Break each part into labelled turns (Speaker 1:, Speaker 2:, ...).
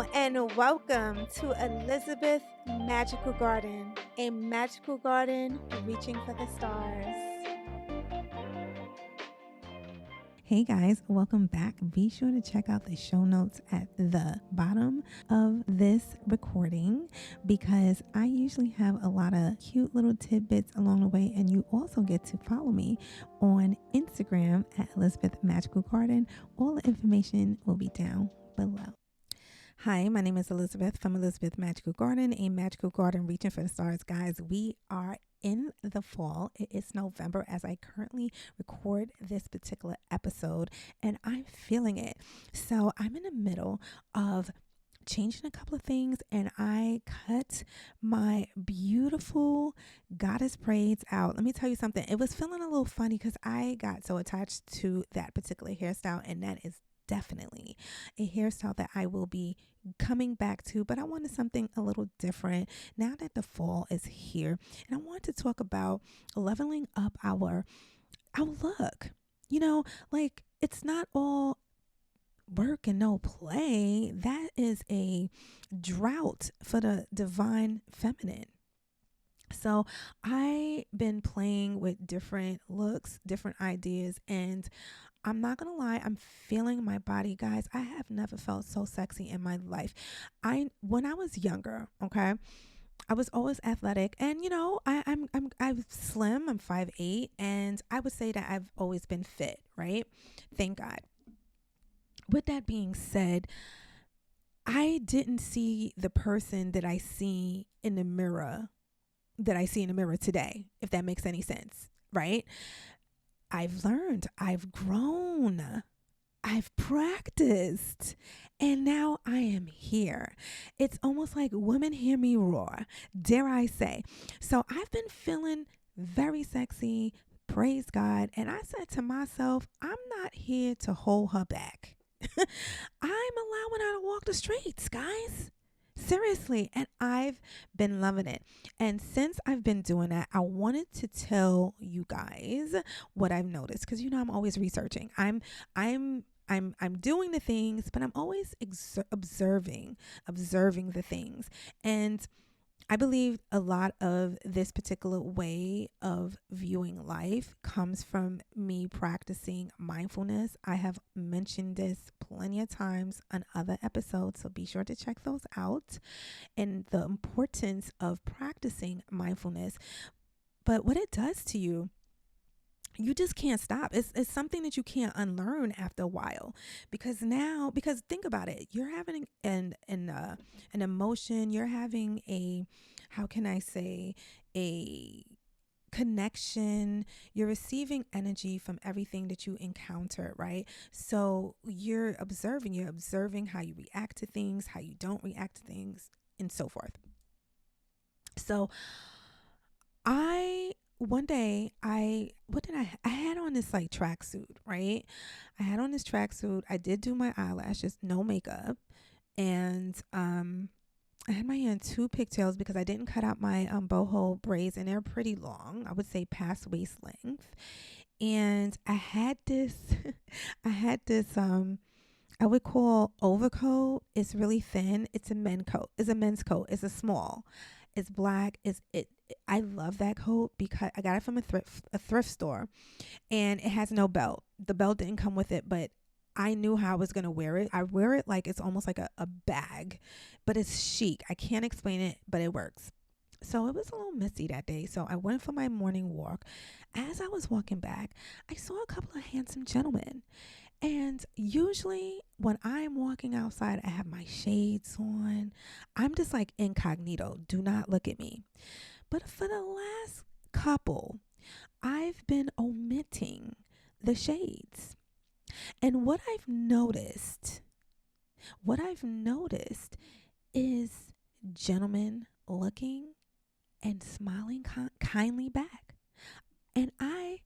Speaker 1: and welcome to Elizabeth Magical Garden, a magical garden reaching for the stars.
Speaker 2: Hey guys, welcome back. Be sure to check out the show notes at the bottom of this recording because I usually have a lot of cute little tidbits along the way, and you also get to follow me on Instagram at Elizabeth Magical Garden. All the information will be down below. Hi, my name is Elizabeth from Elizabeth Magical Garden, a magical garden reaching for the stars. Guys, we are in the fall. It is November as I currently record this particular episode, and I'm feeling it. So I'm in the middle of changing a couple of things, and I cut my beautiful goddess braids out. Let me tell you something. It was feeling a little funny because I got so attached to that particular hairstyle, and that is definitely a hairstyle that I will be coming back to, but I wanted something a little different now that the fall is here. And I want to talk about leveling up our look. You know, like it's not all work and no play. That is a drought for the divine feminine. So I've been playing with different looks, different ideas, and I'm not gonna lie, I'm feeling my body, guys. I have never felt so sexy in my life. When I was younger, okay, I was always athletic, and I'm slim. I'm 5'8", and I would say that I've always been fit, right? Thank God. With that being said, I didn't see the person that I see in the mirror today, if that makes any sense, right? I've learned, I've grown, I've practiced, and now I am here. It's almost like women hear me roar, dare I say. So I've been feeling very sexy, praise God. And I said to myself, I'm not here to hold her back. I'm allowing her to walk the streets, guys. Seriously. And I've been loving it. And since I've been doing that, I wanted to tell you guys what I've noticed. Because I'm always researching. I'm doing the things, but I'm always observing the things. And I believe a lot of this particular way of viewing life comes from me practicing mindfulness. I have mentioned this plenty of times on other episodes, so be sure to check those out, and the importance of practicing mindfulness. But what it does to you, you just can't stop. It's something that you can't unlearn after a while, because think about it. You're having an emotion. You're having how can I say, a connection. You're receiving energy from everything that you encounter, right? So you're observing how you react to things, how you don't react to things, and so forth. So one day I had on this like tracksuit, right? I had on this tracksuit. I did do my eyelashes, no makeup, and I had my hair in two pigtails because I didn't cut out my boho braids, and they're pretty long. I would say past waist length. And I had this I would call overcoat. It's really thin. It's a men's coat. It's a small. It's black. I love that coat because I got it from a thrift store, and it has no belt. The belt didn't come with it, but I knew how I was going to wear it. I wear it like it's almost like a bag, but it's chic. I can't explain it, but it works. So it was a little misty that day. So I went for my morning walk. As I was walking back, I saw a couple of handsome gentlemen. And usually when I'm walking outside, I have my shades on. I'm just like incognito. Do not look at me. But for the last couple, I've been omitting the shades. And what I've noticed is gentlemen looking and smiling kindly back. And I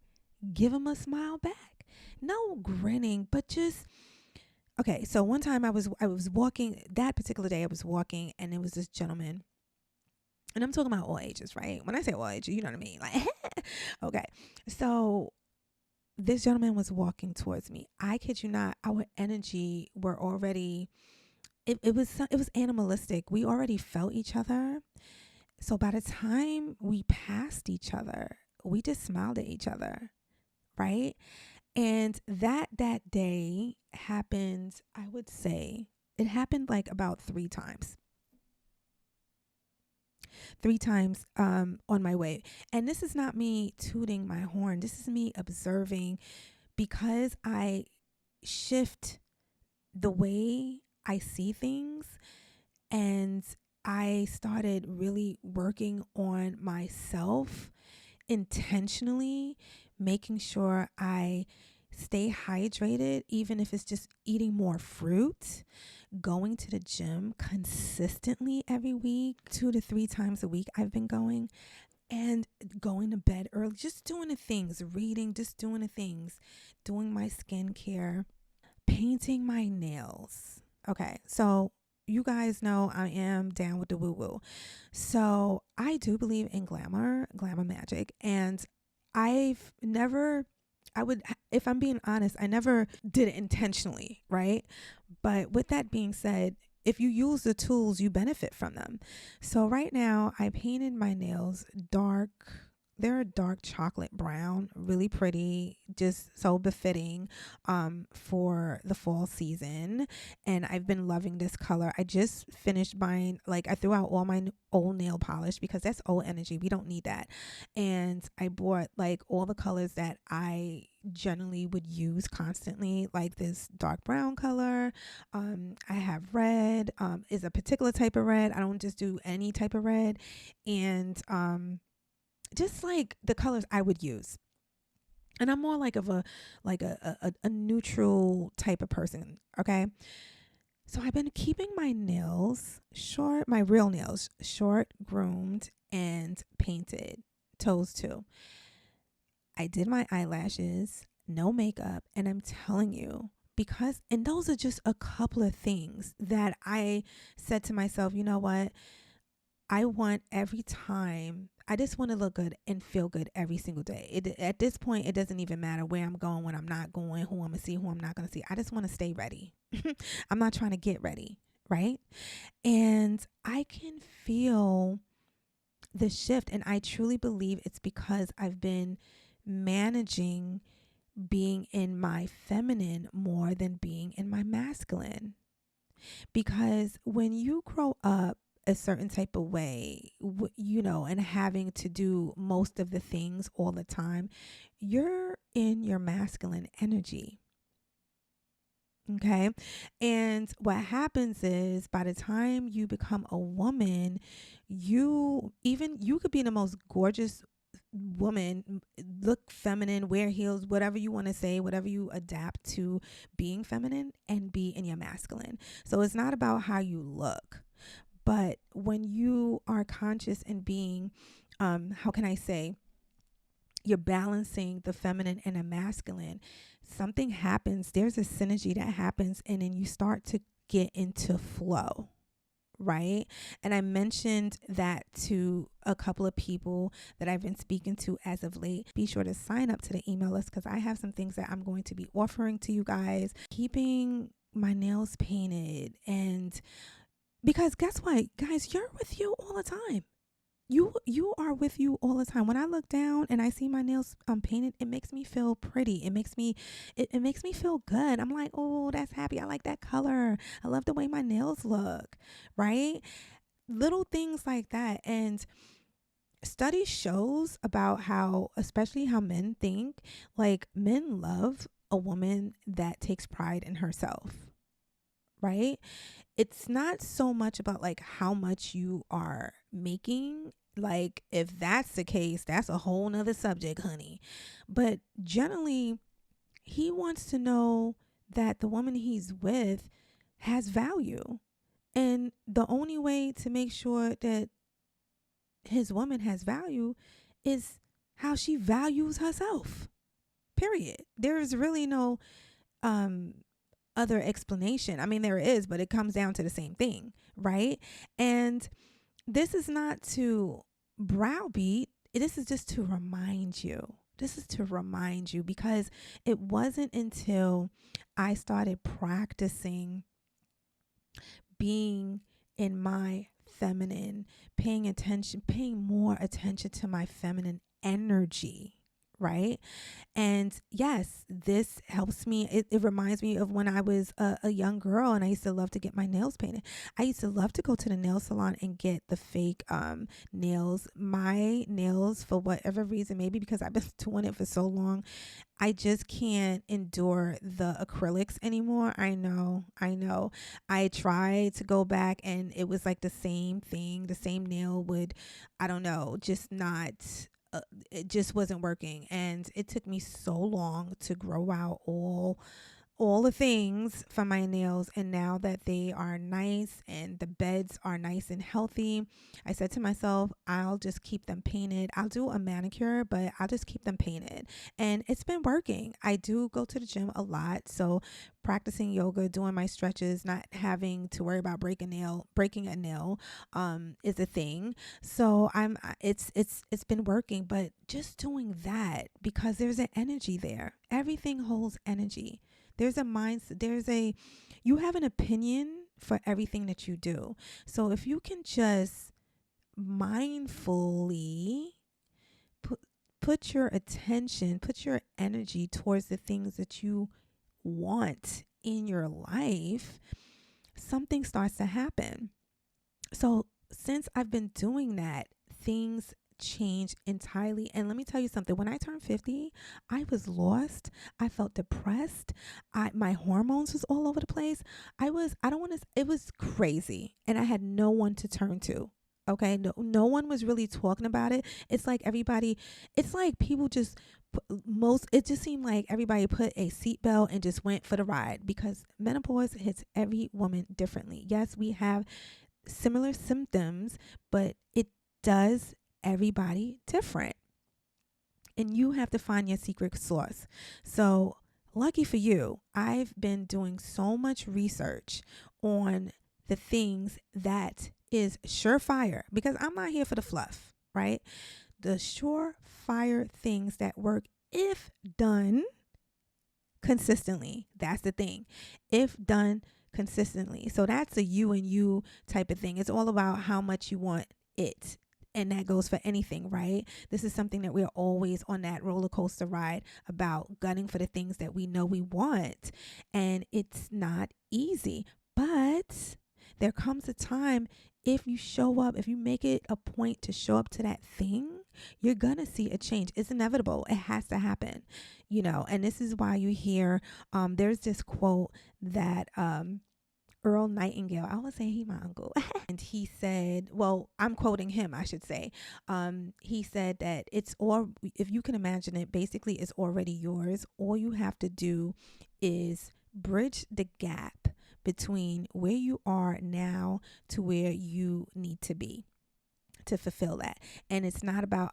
Speaker 2: give them a smile back. No grinning, but just, okay. So one time I was walking, that particular day I was walking, and it was this gentleman. And I'm talking about all ages, right? When I say all ages, you know what I mean? Like, okay. So this gentleman was walking towards me. I kid you not, our energy were already it was animalistic. We already felt each other. So by the time we passed each other, we just smiled at each other, right? And that day happened, I would say, it happened like about 3 times. 3 times on my way. And this is not me tooting my horn. This is me observing, because I shift the way I see things, and I started really working on myself intentionally, making sure I stay hydrated, even if it's just eating more fruit, going to the gym consistently every week, 2 to 3 times a week. I've been going, and going to bed early, just doing the things, reading, just doing the things, doing my skincare, painting my nails. Okay, so you guys know I am down with the woo woo. So I do believe in glamour magic. And I've never, I would, if I'm being honest, I never did it intentionally, right? But with that being said, if you use the tools, you benefit from them. So right now, I painted my nails dark. They're a dark chocolate brown, really pretty, just so befitting for the fall season. And I've been loving this color. I just finished buying, like, I threw out all my old nail polish because that's old energy. We don't need that. And I bought like all the colors that I generally would use constantly, like this dark brown color. I have red, is a particular type of red. I don't just do any type of red. And just like the colors I would use. And I'm more like of a neutral type of person. Okay. So I've been keeping my nails short, my real nails short, groomed, and painted. Toes too. I did my eyelashes, no makeup, and I'm telling you, because, and those are just a couple of things that I said to myself, you know what? I want every time, I just want to look good and feel good every single day. At this point, it doesn't even matter where I'm going, when I'm not going, who I'm going to see, who I'm not going to see. I just want to stay ready. I'm not trying to get ready, right? And I can feel the shift. And I truly believe it's because I've been managing being in my feminine more than being in my masculine. Because when you grow up a certain type of way, and having to do most of the things all the time, you're in your masculine energy. Okay. And what happens is, by the time you become a woman, you could be the most gorgeous woman, look feminine, wear heels, whatever you want to say, whatever you adapt to being feminine, and be in your masculine. So it's not about how you look, but when you are conscious and being, how can I say, you're balancing the feminine and the masculine, something happens. There's a synergy that happens, and then you start to get into flow. Right. And I mentioned that to a couple of people that I've been speaking to as of late. Be sure to sign up to the email list, because I have some things that I'm going to be offering to you guys. Keeping my nails painted, and because guess what, guys, you're with you all the time. You are with you all the time. When I look down and I see my nails painted, it makes me feel pretty. It makes me feel good. I'm like, oh, that's happy. I like that color. I love the way my nails look, right? Little things like that. And study shows about how, especially how men think, like, men love a woman that takes pride in herself, right? It's not so much about like how much you are making. Like, if that's the case, that's a whole nother subject, honey. But generally, he wants to know that the woman he's with has value. And the only way to make sure that his woman has value is how she values herself. Period. There is really no other explanation. I mean, there is, but it comes down to the same thing, right? And this is not to browbeat. This is just to remind you. This is to remind you, because it wasn't until I started practicing being in my feminine, paying more attention to my feminine energy, right? And yes, this helps me. It reminds me of when I was a young girl and I used to love to get my nails painted. I used to love to go to the nail salon and get the fake nails. My nails, for whatever reason, maybe because I've been doing it for so long, I just can't endure the acrylics anymore. I know. I tried to go back and it was like the same thing. The same nail would, I don't know, just not, it just wasn't working. And it took me so long to grow out all the things from my nails, and now that they are nice and the beds are nice and healthy, I said to myself, I'll just keep them painted. I'll do a manicure, but I'll just keep them painted. And it's been working. I do go to the gym a lot, so practicing yoga, doing my stretches, not having to worry about breaking a nail is a thing. So it's been working, but just doing that, because there's an energy there. Everything holds energy. There's a mindset, you have an opinion for everything that you do. So if you can just mindfully put your attention, put your energy towards the things that you want in your life, something starts to happen. So since I've been doing that, things change entirely. And let me tell you something, when I turned 50, I was lost. I felt depressed. My hormones was all over the place. It was crazy. And I had no one to turn to. Okay. No one was really talking about it. It's like people just, it just seemed like everybody put a seatbelt and just went for the ride, because menopause hits every woman differently. Yes, we have similar symptoms, but it does everybody different, and you have to find your secret sauce. So lucky for you, I've been doing so much research on the things that is surefire, because I'm not here for the fluff, right? The surefire things that work if done consistently. That's the thing. If done consistently. So that's a you and you type of thing. It's all about how much you want it. And that goes for anything, right? This is something that we're always on that roller coaster ride about, gunning for the things that we know we want. And it's not easy, but there comes a time, if you show up, if you make it a point to show up to that thing, you're going to see a change. It's inevitable. It has to happen, and this is why you hear, there's this quote that, Earl Nightingale, I would say he my uncle, and he said, well, I'm quoting him, I should say. He said that if you can imagine it, basically it's already yours. All you have to do is bridge the gap between where you are now to where you need to be to fulfill that. And it's not about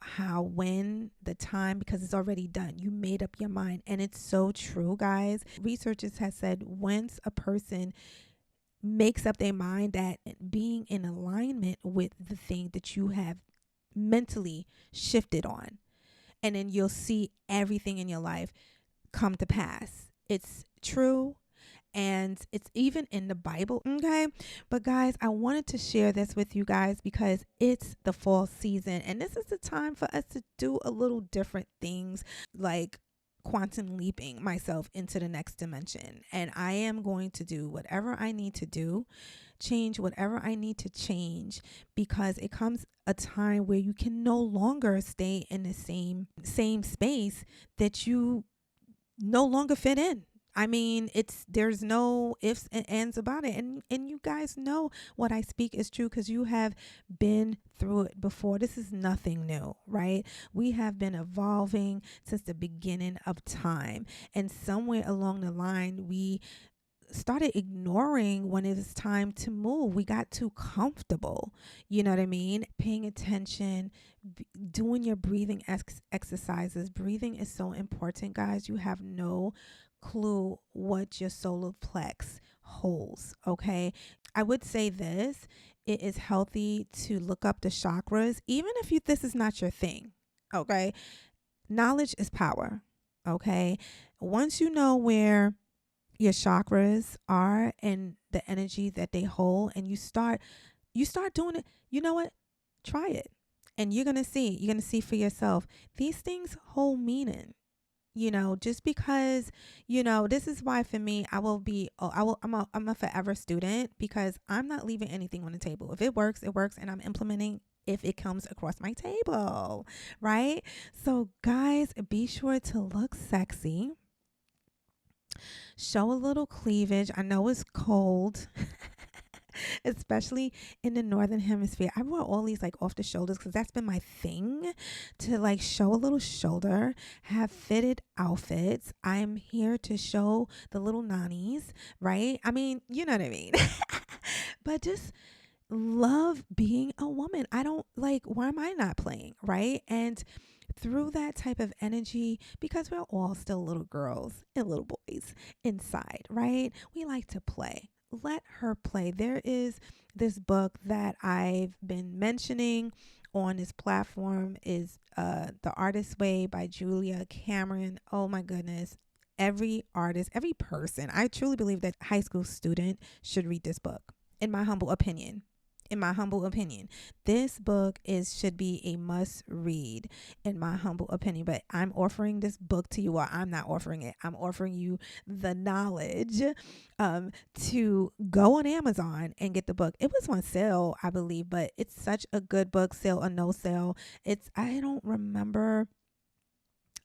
Speaker 2: when, the time, because it's already done. You made up your mind. And it's so true, guys. Researchers have said once a person makes up their mind that being in alignment with the thing that you have mentally shifted on, and then you'll see everything in your life come to pass. It's true. And it's even in the Bible. Okay. But guys, I wanted to share this with you guys because it's the fall season, and this is the time for us to do a little different things, like quantum leaping myself into the next dimension. And I am going to do whatever I need to do, change whatever I need to change, because it comes a time where you can no longer stay in the same space that you no longer fit in. I mean, there's no ifs and ands about it. And you guys know what I speak is true, because you have been through it before. This is nothing new, right? We have been evolving since the beginning of time. And somewhere along the line, we started ignoring when it was time to move. We got too comfortable. You know what I mean? Paying attention, doing your breathing exercises. Breathing is so important, guys. You have no clue what your solar plex holds. Okay. I would say this, it is healthy to look up the chakras, even if this is not your thing. Okay. Knowledge is power. Okay. Once you know where your chakras are and the energy that they hold, and you start doing it. You know what? Try it. And you're going to see for yourself. These things hold meaning. Just because, this is why for me, I'm a forever student, because I'm not leaving anything on the table. If it works, it works, and I'm implementing if it comes across my table, right? So guys, be sure to look sexy. Show a little cleavage. I know it's cold. Especially in the northern hemisphere. I wore all these like off the shoulders because that's been my thing, to like show a little shoulder, have fitted outfits. I'm here to show the little nannies, right? I mean, you know what I mean. But just love being a woman. I don't like, why am I not playing, right? And through that type of energy, because we're all still little girls and little boys inside, right? We like to play. Let her play. There is this book that I've been mentioning on this platform, is The Artist's Way by Julia Cameron. Oh my goodness. Every artist, every person, I truly believe that high school student should read this book, in my humble opinion. This book should be a must read, in my humble opinion. But I'm offering this book to you, or I'm not offering it. I'm offering you the knowledge to go on Amazon and get the book. It was on sale, I believe, but it's such a good book, sale or no sale. I don't remember.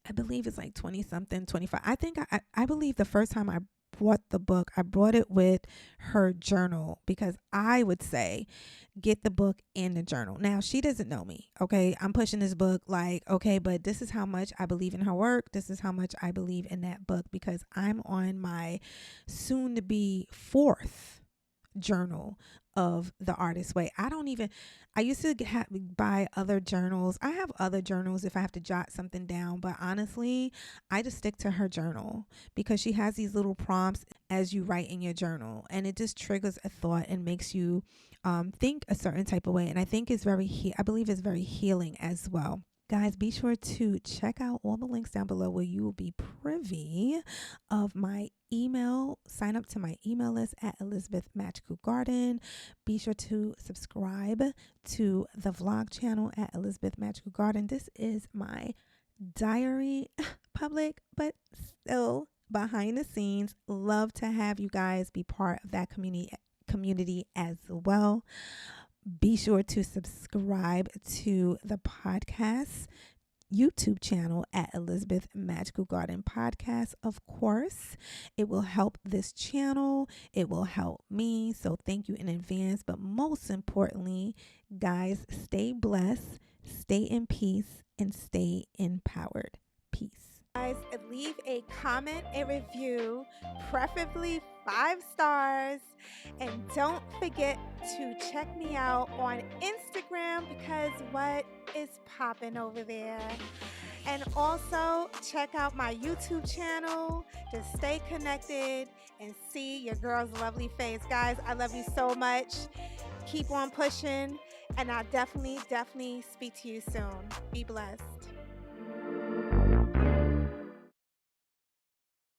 Speaker 2: I believe it's like 20 something, 25. I think I believe the first time I bought the book, I brought it with her journal, because I would say get the book and the journal. Now, she doesn't know me, okay? I'm pushing this book like, okay, but this is how much I believe in her work. This is how much I believe in that book, because I'm on my soon to be 4th journal of The Artist's Way. I used to buy other journals. I have other journals if I have to jot something down, but honestly, I just stick to her journal, because she has these little prompts as you write in your journal, and it just triggers a thought and makes you think a certain type of way. And I think I believe it's very healing as well. Guys, be sure to check out all the links down below where you will be privy of my email. Sign up to my email list at Elizabeth Magical Garden. Be sure to subscribe to the vlog channel at Elizabeth Magical Garden. This is my diary, public, but still behind the scenes. Love to have you guys be part of that community as well. Be sure to subscribe to the podcast YouTube channel at Elizabeth Magical Garden Podcast. Of course, it will help this channel. It will help me. So thank you in advance. But most importantly, guys, stay blessed, stay in peace, and stay empowered. Peace.
Speaker 1: Guys, leave a comment, a review, preferably 5 stars, and don't forget to check me out on Instagram, because what is popping over there. And also check out my YouTube channel to stay connected and see your girl's lovely face. Guys, I love you so much. Keep on pushing, and I'll definitely speak to you soon. Be blessed.